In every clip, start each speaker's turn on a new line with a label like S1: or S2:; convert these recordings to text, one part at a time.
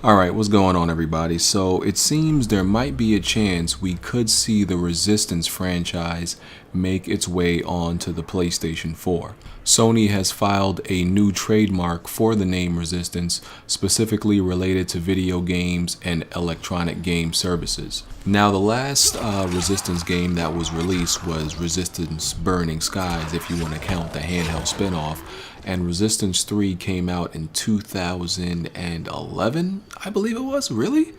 S1: Alright, what's going on, everybody? So it seems there might be a chance we could see the Resistance franchise make its way onto the PlayStation 4. Sony has filed a new trademark for the name Resistance, specifically related to video games and electronic game services. Now, the last Resistance game that was released was Resistance Burning Skies, if you want to count the handheld spin-off, and Resistance 3 came out in 2011, I believe it was. Really?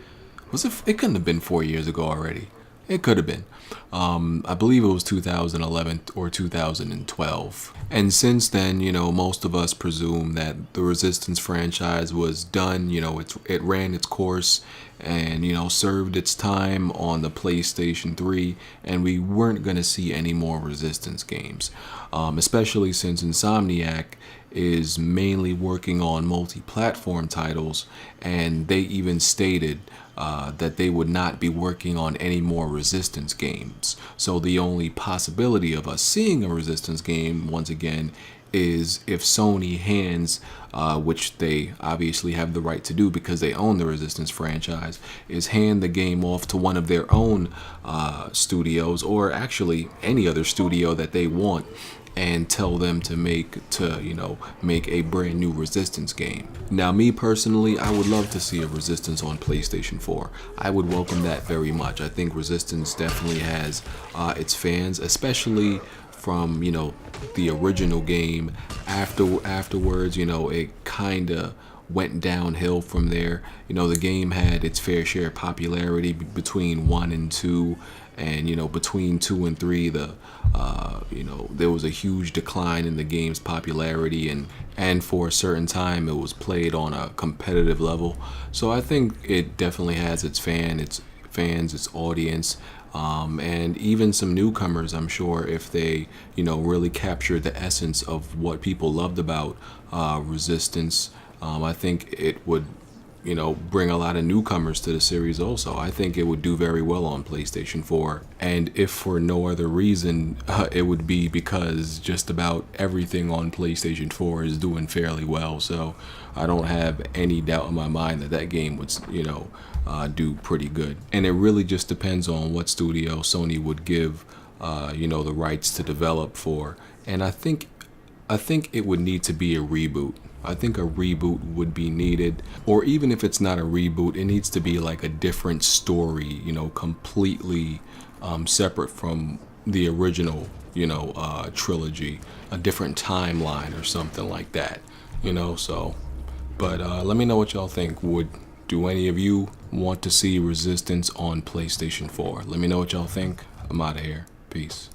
S1: Was it? It couldn't have been 4 years ago already. It could have been. I believe it was 2011 or 2012. And since then, most of us presume that the Resistance franchise was done. It ran its course and, served its time on the PlayStation 3, and we weren't going to see any more Resistance games, especially since Insomniac is mainly working on multi-platform titles, and they even stated that they would not be working on any more Resistance games. So the only possibility of us seeing a Resistance game once again is if Sony hands, which they obviously have the right to do because they own the Resistance franchise, is hand the game off to one of their own studios, or actually any other studio that they want, and tell them to make a brand new Resistance game. Now, me personally, I would love to see a Resistance on PlayStation 4. I would welcome that very much. I think Resistance definitely has its fans, especially from the original game. Afterwards, it kind of went downhill from there. The game had its fair share of popularity between 1 and 2, and between 2 and 3, there was a huge decline in the game's popularity, and for a certain time it was played on a competitive level. So I think it definitely has its fans, its audience, and even some newcomers, I'm sure, if they really capture the essence of what people loved about Resistance. I think it would bring a lot of newcomers to the series also. I think it would do very well on PlayStation 4. And if for no other reason, it would be because just about everything on PlayStation 4 is doing fairly well. So I don't have any doubt in my mind that that game would, do pretty good. And it really just depends on what studio Sony would give, the rights to develop for. And I think it would need to be a reboot. I think a reboot would be needed, or even if it's not a reboot, it needs to be like a different story, completely separate from the original, trilogy, a different timeline or something like that, so. But let me know what y'all think. Do any of you want to see Resistance on PlayStation 4? Let me know what y'all think. I'm out of here. Peace.